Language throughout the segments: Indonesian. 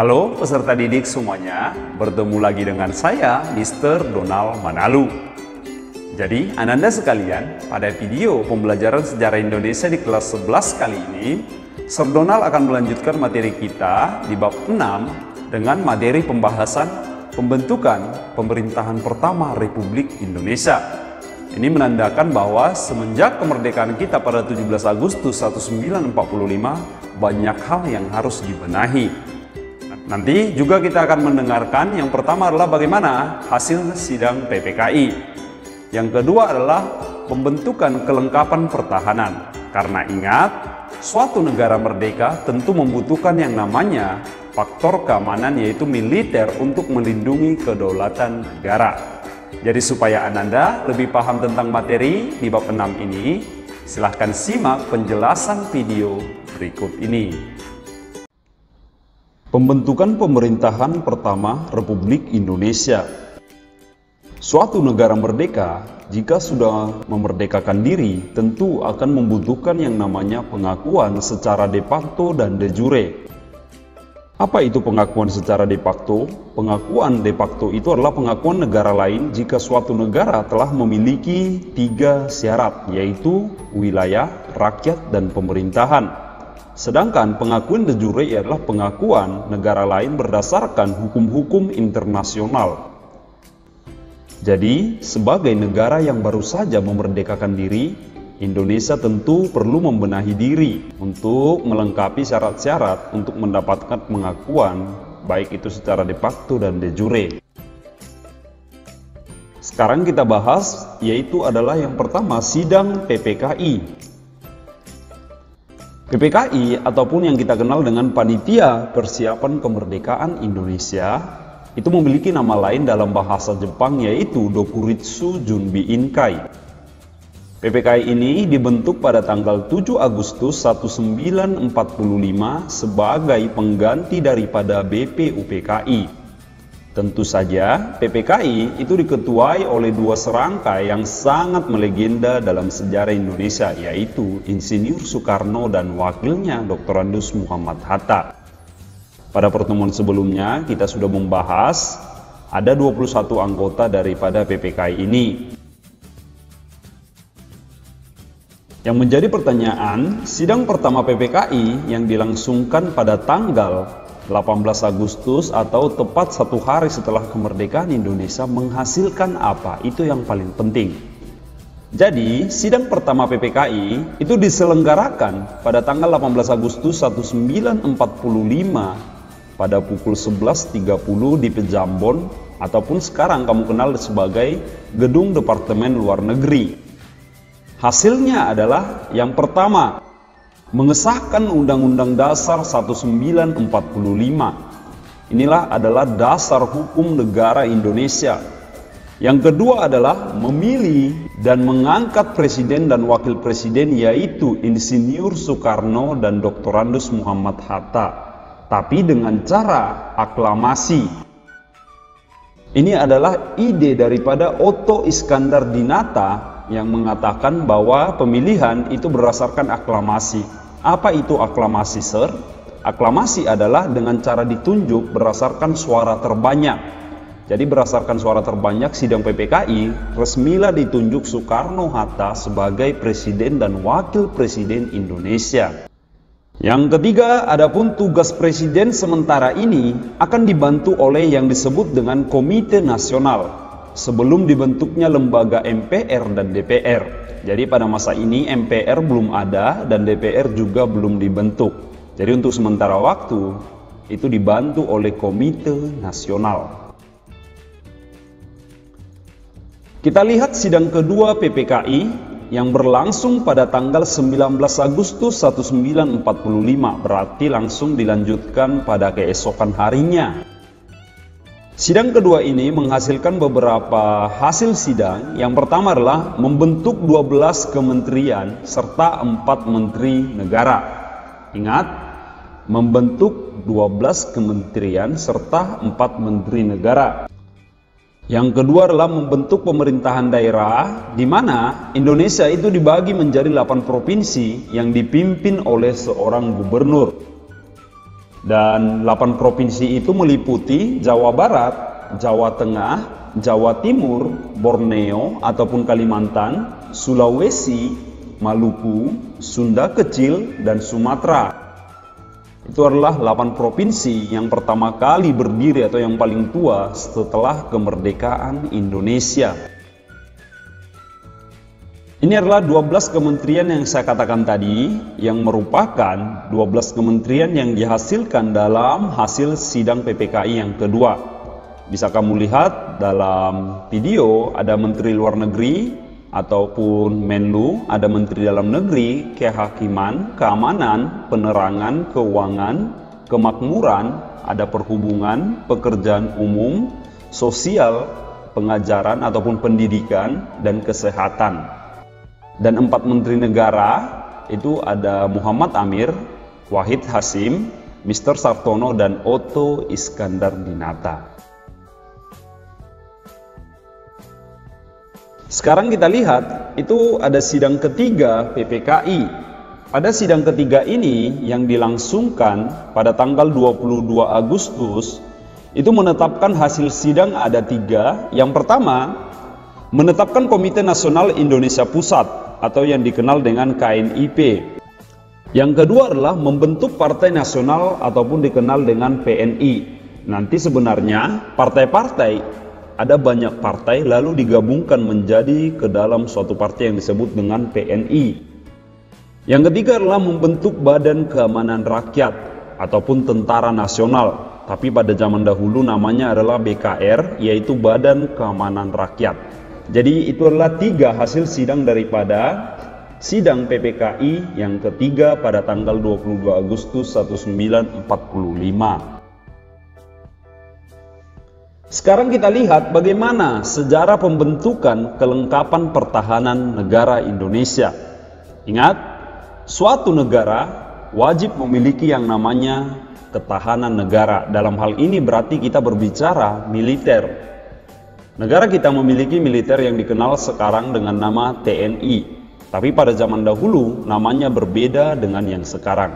Halo peserta didik semuanya, bertemu lagi dengan saya Mr. Donald Manalu. Jadi Ananda sekalian, pada video pembelajaran sejarah Indonesia di kelas 11 kali ini, Sir Donald akan melanjutkan materi kita di bab 6 dengan materi pembahasan pembentukan pemerintahan pertama Republik Indonesia. Ini menandakan bahwa semenjak kemerdekaan kita pada 17 Agustus 1945, banyak hal yang harus dibenahi. Nanti juga kita akan mendengarkan yang pertama adalah bagaimana hasil sidang PPKI. Yang kedua adalah pembentukan kelengkapan pertahanan. Karena ingat, suatu negara merdeka tentu membutuhkan yang namanya faktor keamanan, yaitu militer, untuk melindungi kedaulatan negara. Jadi supaya Ananda lebih paham tentang materi di bab 6 ini, silahkan simak penjelasan video berikut ini. Pembentukan pemerintahan pertama Republik Indonesia. Suatu negara merdeka, jika sudah memerdekakan diri, tentu akan membutuhkan yang namanya pengakuan secara de facto dan de jure. Apa itu pengakuan secara de facto? Pengakuan de facto itu adalah pengakuan negara lain jika suatu negara telah memiliki 3 syarat, yaitu wilayah, rakyat, dan pemerintahan. Sedangkan pengakuan de jure adalah pengakuan negara lain berdasarkan hukum-hukum internasional. Jadi, sebagai negara yang baru saja memerdekakan diri, Indonesia tentu perlu membenahi diri untuk melengkapi syarat-syarat untuk mendapatkan pengakuan, baik itu secara de facto dan de jure. Sekarang kita bahas, yaitu adalah yang pertama, sidang PPKI. PPKI ataupun yang kita kenal dengan Panitia Persiapan Kemerdekaan Indonesia itu memiliki nama lain dalam bahasa Jepang, yaitu Dokuritsu Junbi Inkai. PPKI ini dibentuk pada tanggal 7 Agustus 1945 sebagai pengganti daripada BPUPKI. Tentu saja PPKI itu diketuai oleh 2 serangkai yang sangat melegenda dalam sejarah Indonesia, yaitu Insinyur Soekarno dan wakilnya Dr. Andes Muhammad Hatta. Pada pertemuan sebelumnya kita sudah membahas ada 21 anggota daripada PPKI ini. Yang menjadi pertanyaan, sidang pertama PPKI yang dilangsungkan pada tanggal 18 Agustus atau tepat 1 hari setelah kemerdekaan Indonesia menghasilkan apa? Itu yang paling penting. Jadi, sidang pertama PPKI itu diselenggarakan pada tanggal 18 Agustus 1945 pada pukul 11.30 di Pejambon, ataupun sekarang kamu kenal sebagai Gedung Departemen Luar Negeri. Hasilnya adalah yang pertama, mengesahkan Undang-Undang Dasar 1945. Inilah adalah dasar hukum negara Indonesia. Yang kedua adalah memilih dan mengangkat presiden dan wakil presiden, yaitu Insinyur Soekarno dan Dr. Andes Muhammad Hatta, tapi dengan cara aklamasi. Ini adalah ide daripada Otto Iskandar Dinata yang mengatakan bahwa pemilihan itu berdasarkan aklamasi. Apa itu aklamasi, Sir? Aklamasi adalah dengan cara ditunjuk berdasarkan suara terbanyak. Jadi berdasarkan suara terbanyak, sidang PPKI resmilah ditunjuk Soekarno-Hatta sebagai presiden dan wakil presiden Indonesia. Yang ketiga, adapun tugas presiden sementara ini akan dibantu oleh yang disebut dengan Komite Nasional, sebelum dibentuknya lembaga MPR dan DPR. Jadi pada masa ini MPR belum ada dan DPR juga belum dibentuk. Jadi untuk sementara waktu itu dibantu oleh Komite Nasional. Kita lihat sidang kedua PPKI yang berlangsung pada tanggal 19 Agustus 1945, berarti langsung dilanjutkan pada keesokan harinya. Sidang kedua ini menghasilkan beberapa hasil sidang. Yang pertama adalah membentuk 12 kementerian serta 4 menteri negara. Ingat, membentuk 12 kementerian serta 4 menteri negara. Yang kedua adalah membentuk pemerintahan daerah, di mana Indonesia itu dibagi menjadi 8 provinsi yang dipimpin oleh seorang gubernur. Dan 8 provinsi itu meliputi Jawa Barat, Jawa Tengah, Jawa Timur, Borneo ataupun Kalimantan, Sulawesi, Maluku, Sunda Kecil, dan Sumatera. Itu adalah 8 provinsi yang pertama kali berdiri atau yang paling tua setelah kemerdekaan Indonesia. Ini adalah 12 kementerian yang saya katakan tadi, yang merupakan 12 kementerian yang dihasilkan dalam hasil sidang PPKI yang kedua. Bisa kamu lihat dalam video, ada Menteri Luar Negeri ataupun Menlu, ada Menteri Dalam Negeri, Kehakiman, Keamanan, Penerangan, Keuangan, Kemakmuran, ada Perhubungan, Pekerjaan Umum, Sosial, Pengajaran ataupun Pendidikan, dan Kesehatan. Dan 4 Menteri Negara itu ada Muhammad Amir, Wahid Hasim, Mr. Sartono, dan Otto Iskandar Dinata. Sekarang kita lihat, itu ada sidang ketiga PPKI. Pada sidang ketiga ini yang dilangsungkan pada tanggal 22 Agustus, itu menetapkan hasil sidang ada 3. Yang pertama, menetapkan Komite Nasional Indonesia Pusat atau yang dikenal dengan KNIP. Yang kedua adalah membentuk Partai Nasional ataupun dikenal dengan PNI. Nanti sebenarnya partai-partai, ada banyak partai lalu digabungkan menjadi ke dalam suatu partai yang disebut dengan PNI. Yang ketiga adalah membentuk Badan Keamanan Rakyat ataupun Tentara Nasional. Tapi pada zaman dahulu namanya adalah BKR, yaitu Badan Keamanan Rakyat. Jadi itu adalah 3 hasil sidang daripada sidang PPKI yang ketiga pada tanggal 22 Agustus 1945. Sekarang kita lihat bagaimana sejarah pembentukan kelengkapan pertahanan negara Indonesia. Ingat, suatu negara wajib memiliki yang namanya ketahanan negara. Dalam hal ini berarti kita berbicara militer. Negara kita memiliki militer yang dikenal sekarang dengan nama TNI. Tapi pada zaman dahulu namanya berbeda dengan yang sekarang.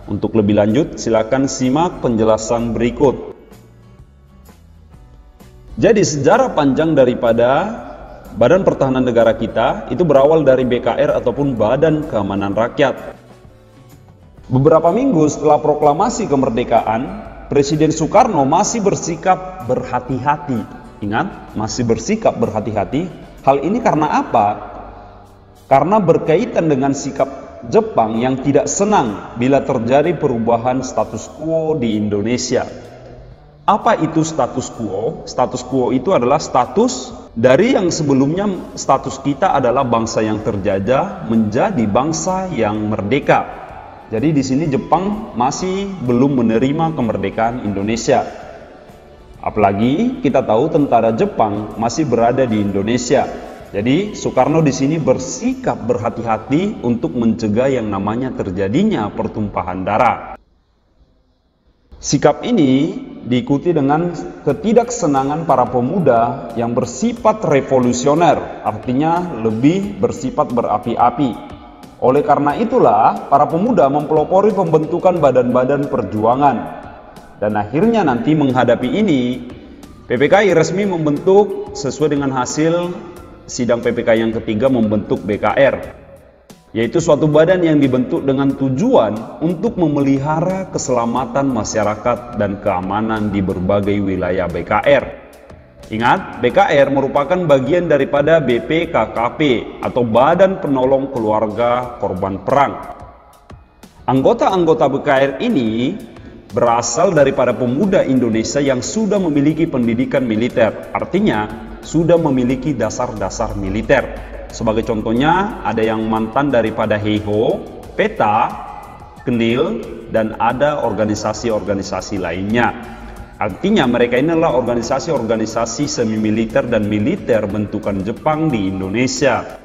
Untuk lebih lanjut silakan simak penjelasan berikut. Jadi sejarah panjang daripada Badan Pertahanan Negara kita itu berawal dari BKR ataupun Badan Keamanan Rakyat. Beberapa minggu setelah proklamasi kemerdekaan, Presiden Soekarno masih bersikap berhati-hati. Ingat, masih bersikap berhati-hati. Hal ini karena apa? Karena berkaitan dengan sikap Jepang yang tidak senang bila terjadi perubahan status quo di Indonesia. Apa itu status quo? Status quo itu adalah status dari yang sebelumnya status kita adalah bangsa yang terjajah menjadi bangsa yang merdeka. Jadi di sini Jepang masih belum menerima kemerdekaan Indonesia. Apalagi kita tahu tentara Jepang masih berada di Indonesia. Jadi Soekarno di sini bersikap berhati-hati untuk mencegah yang namanya terjadinya pertumpahan darah. Sikap ini diikuti dengan ketidaksenangan para pemuda yang bersifat revolusioner, artinya lebih bersifat berapi-api. Oleh karena itulah, para pemuda mempelopori pembentukan badan-badan perjuangan. Dan akhirnya nanti menghadapi ini, PPKI resmi membentuk sesuai dengan hasil sidang PPKI yang ketiga membentuk BKR. Yaitu suatu badan yang dibentuk dengan tujuan untuk memelihara keselamatan masyarakat dan keamanan di berbagai wilayah BKR. Ingat, BKR merupakan bagian daripada BPKKP atau Badan Penolong Keluarga Korban Perang. Anggota-anggota BKR ini berasal daripada pemuda Indonesia yang sudah memiliki pendidikan militer, artinya sudah memiliki dasar-dasar militer. Sebagai contohnya, ada yang mantan daripada Heiho, PETA, KNIL, dan ada organisasi-organisasi lainnya. Artinya mereka ini adalah organisasi-organisasi semi-militer dan militer bentukan Jepang di Indonesia.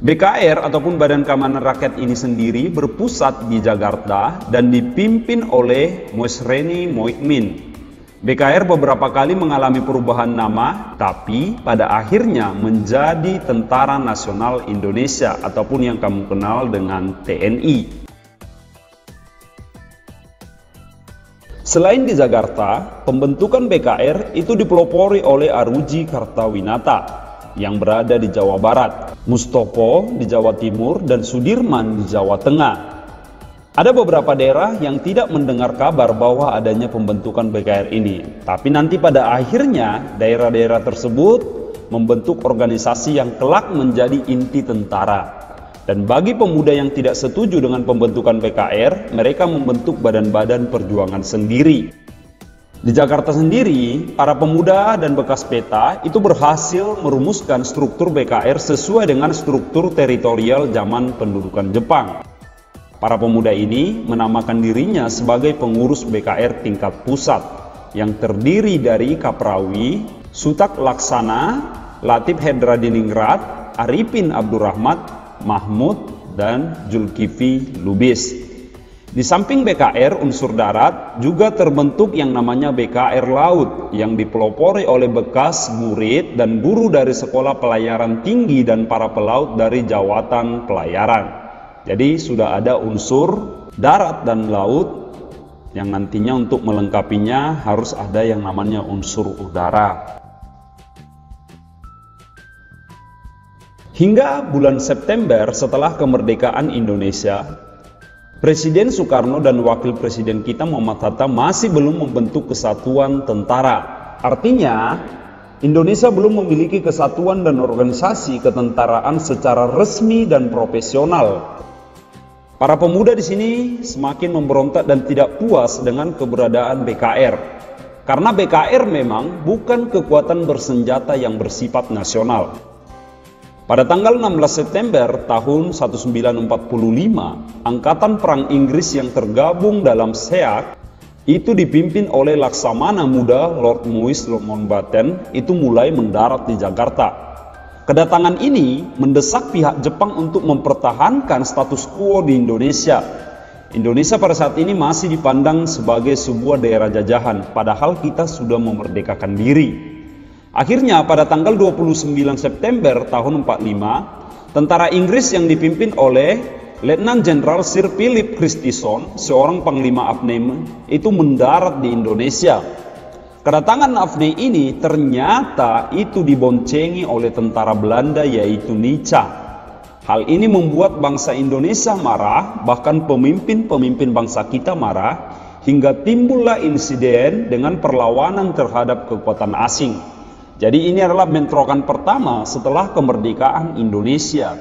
BKR ataupun Badan Keamanan Rakyat ini sendiri berpusat di Jakarta dan dipimpin oleh Moesreni Moikmin. BKR beberapa kali mengalami perubahan nama, tapi pada akhirnya menjadi Tentara Nasional Indonesia ataupun yang kamu kenal dengan TNI. Selain di Jakarta, pembentukan BKR itu dipelopori oleh Aruji Kartawinata yang berada di Jawa Barat, Mustopo di Jawa Timur, dan Sudirman di Jawa Tengah. Ada beberapa daerah yang tidak mendengar kabar bahwa adanya pembentukan BKR ini, tapi nanti pada akhirnya daerah-daerah tersebut membentuk organisasi yang kelak menjadi inti tentara. Dan bagi pemuda yang tidak setuju dengan pembentukan BKR, mereka membentuk badan-badan perjuangan sendiri. Di Jakarta sendiri, para pemuda dan bekas peta itu berhasil merumuskan struktur BKR sesuai dengan struktur teritorial zaman pendudukan Jepang. Para pemuda ini menamakan dirinya sebagai pengurus BKR tingkat pusat yang terdiri dari Kaprawi, Sutak Laksana, Latif Hedradiningrat, Arifin Abdurrahmat, Mahmud, dan Zulkifli Lubis. Di samping BKR unsur darat juga terbentuk yang namanya BKR Laut yang dipelopori oleh bekas murid dan guru dari Sekolah Pelayaran Tinggi dan para pelaut dari Jawatan Pelayaran. Jadi sudah ada unsur darat dan laut yang nantinya untuk melengkapinya harus ada yang namanya unsur udara. Hingga bulan September setelah kemerdekaan Indonesia, Presiden Soekarno dan Wakil Presiden kita Muhammad Hatta masih belum membentuk kesatuan tentara. Artinya, Indonesia belum memiliki kesatuan dan organisasi ketentaraan secara resmi dan profesional. Para pemuda di sini semakin memberontak dan tidak puas dengan keberadaan BKR. Karena BKR memang bukan kekuatan bersenjata yang bersifat nasional. Pada tanggal 16 September tahun 1945, Angkatan Perang Inggris yang tergabung dalam SEAC itu dipimpin oleh Laksamana Muda Lord Maurice Mountbatten itu mulai mendarat di Jakarta. Kedatangan ini mendesak pihak Jepang untuk mempertahankan status quo di Indonesia. Indonesia pada saat ini masih dipandang sebagai sebuah daerah jajahan, padahal kita sudah memerdekakan diri. Akhirnya pada tanggal 29 September tahun 45, tentara Inggris yang dipimpin oleh Letnan Jenderal Sir Philip Christison, seorang panglima AFNE, itu mendarat di Indonesia. Kedatangan AFNE ini ternyata itu diboncengi oleh tentara Belanda yaitu Nica. Hal ini membuat bangsa Indonesia marah, bahkan pemimpin-pemimpin bangsa kita marah, hingga timbullah insiden dengan perlawanan terhadap kekuatan asing. Jadi ini adalah bentrokan pertama setelah kemerdekaan Indonesia.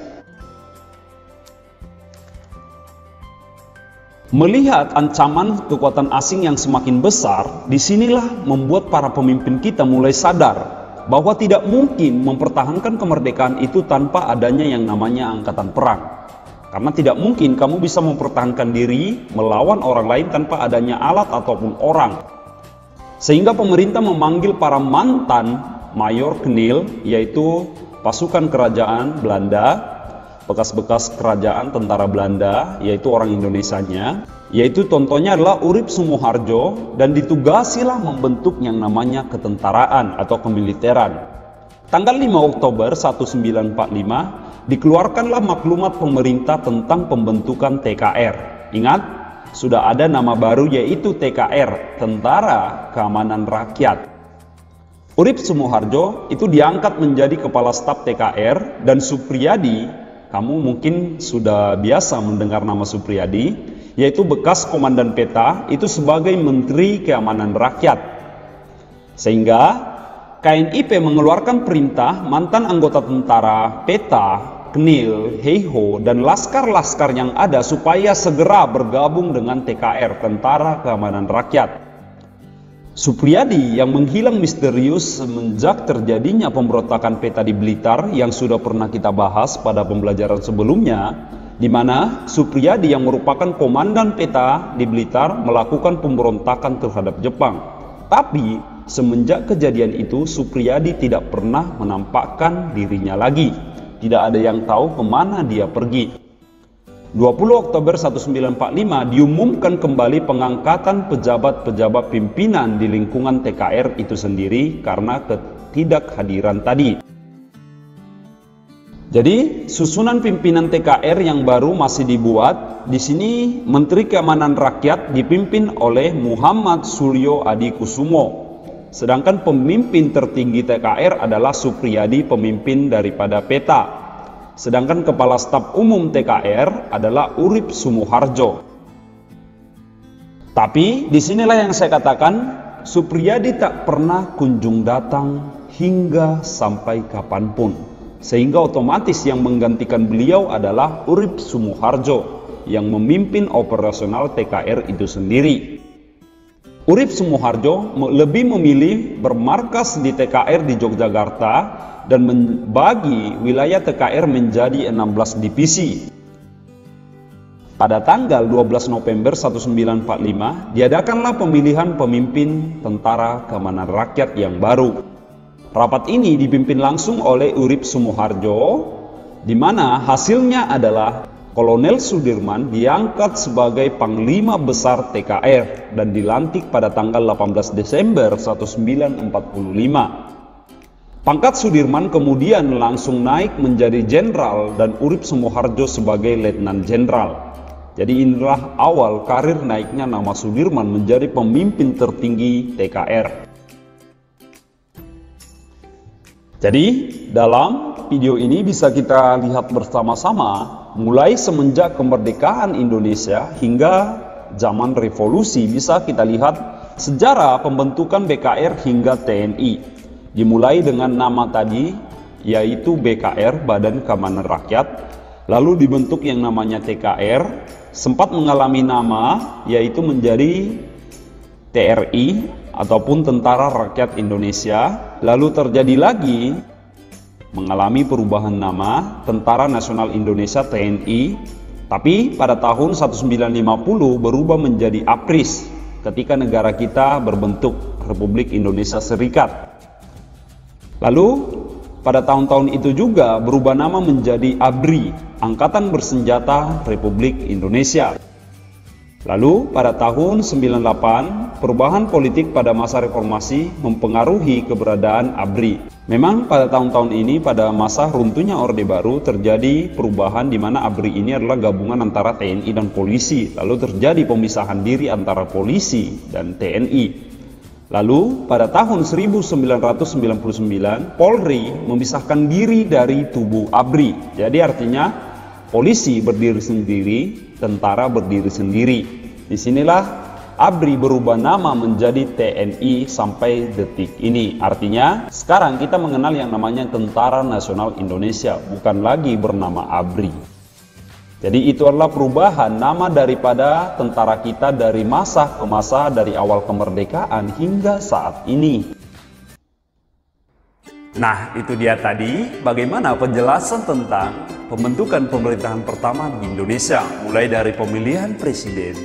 Melihat ancaman kekuatan asing yang semakin besar, disinilah membuat para pemimpin kita mulai sadar bahwa tidak mungkin mempertahankan kemerdekaan itu tanpa adanya yang namanya angkatan perang. Karena tidak mungkin kamu bisa mempertahankan diri melawan orang lain tanpa adanya alat ataupun orang. Sehingga pemerintah memanggil para mantan Mayor Knil, yaitu pasukan kerajaan Belanda, bekas-bekas kerajaan tentara Belanda, yaitu orang Indonesianya, yaitu contohnya adalah Urip Sumoharjo, dan ditugasilah membentuk yang namanya ketentaraan atau kemiliteran. Tanggal 5 Oktober 1945 dikeluarkanlah maklumat pemerintah tentang pembentukan TKR. Ingat, sudah ada nama baru yaitu TKR, Tentara Keamanan Rakyat. Urip Sumoharjo itu diangkat menjadi kepala staf TKR, dan Supriyadi, kamu mungkin sudah biasa mendengar nama Supriyadi, yaitu bekas komandan peta, itu sebagai Menteri Keamanan Rakyat. Sehingga KNIP mengeluarkan perintah mantan anggota tentara peta, Knil, Heiho, dan laskar-laskar yang ada supaya segera bergabung dengan TKR, Tentara Keamanan Rakyat. Supriyadi yang menghilang misterius semenjak terjadinya pemberontakan peta di Blitar yang sudah pernah kita bahas pada pembelajaran sebelumnya, di mana Supriyadi yang merupakan komandan peta di Blitar melakukan pemberontakan terhadap Jepang. Tapi semenjak kejadian itu Supriyadi tidak pernah menampakkan dirinya lagi. Tidak ada yang tahu kemana dia pergi. 20 Oktober 1945 diumumkan kembali pengangkatan pejabat-pejabat pimpinan di lingkungan TKR itu sendiri karena ketidakhadiran tadi. Jadi susunan pimpinan TKR yang baru masih dibuat. Di sini Menteri Keamanan Rakyat dipimpin oleh Muhammad Suryo Adikusumo. Sedangkan pemimpin tertinggi TKR adalah Supriyadi, pemimpin daripada PETA. Sedangkan Kepala Staf Umum TKR adalah Urip Sumuharjo. Tapi disinilah yang saya katakan, Supriyadi tak pernah kunjung datang hingga sampai kapanpun. Sehingga otomatis yang menggantikan beliau adalah Urip Sumuharjo yang memimpin operasional TKR itu sendiri. Urip Sumuharjo lebih memilih bermarkas di TKR di Yogyakarta dan membagi wilayah TKR menjadi 16 divisi. Pada tanggal 12 November 1945 diadakanlah pemilihan pemimpin Tentara Keamanan Rakyat yang baru. Rapat ini dipimpin langsung oleh Urip Sumuharjo, di mana hasilnya adalah Kolonel Sudirman diangkat sebagai Panglima Besar TKR dan dilantik pada tanggal 18 Desember 1945. Pangkat Sudirman kemudian langsung naik menjadi jenderal dan Urip Sumuharjo sebagai letnan jenderal. Jadi inilah awal karir naiknya nama Sudirman menjadi pemimpin tertinggi TKR. Jadi dalam video ini bisa kita lihat bersama-sama mulai semenjak kemerdekaan Indonesia hingga zaman revolusi, bisa kita lihat sejarah pembentukan BKR hingga TNI. Dimulai dengan nama tadi yaitu BKR, Badan Keamanan Rakyat, lalu dibentuk yang namanya TKR, sempat mengalami nama yaitu menjadi TRI ataupun Tentara Rakyat Indonesia, lalu terjadi lagi mengalami perubahan nama Tentara Nasional Indonesia TNI, tapi pada tahun 1950 berubah menjadi APRIS ketika negara kita berbentuk Republik Indonesia Serikat. Lalu pada tahun-tahun itu juga berubah nama menjadi ABRI, Angkatan Bersenjata Republik Indonesia. Lalu pada tahun 98, perubahan politik pada masa reformasi mempengaruhi keberadaan ABRI. Memang pada tahun-tahun ini pada masa runtuhnya Orde Baru terjadi perubahan di mana ABRI ini adalah gabungan antara TNI dan polisi. Lalu terjadi pemisahan diri antara polisi dan TNI. Lalu pada tahun 1999, Polri memisahkan diri dari tubuh ABRI. Jadi artinya polisi berdiri sendiri, tentara berdiri sendiri. Disinilah ABRI berubah nama menjadi TNI sampai detik ini. Artinya sekarang kita mengenal yang namanya Tentara Nasional Indonesia, bukan lagi bernama ABRI. Jadi itu adalah perubahan nama daripada tentara kita dari masa ke masa, dari awal kemerdekaan hingga saat ini. Nah, itu dia tadi bagaimana penjelasan tentang pembentukan pemerintahan pertama di Indonesia, mulai dari pemilihan presiden,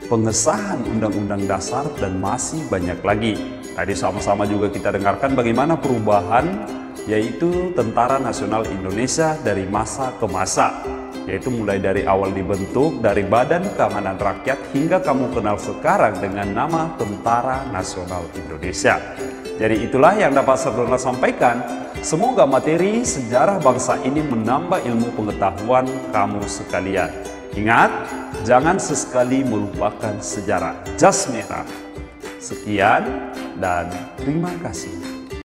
pengesahan Undang-Undang Dasar, dan masih banyak lagi. Tadi sama-sama juga kita dengarkan bagaimana perubahan yaitu Tentara Nasional Indonesia dari masa ke masa, yaitu mulai dari awal dibentuk dari Badan Keamanan Rakyat hingga kamu kenal sekarang dengan nama Tentara Nasional Indonesia. Jadi itulah yang dapat Sardona sampaikan. Semoga materi sejarah bangsa ini menambah ilmu pengetahuan kamu sekalian. Ingat, jangan sesekali melupakan sejarah. Jas merah. Sekian dan terima kasih.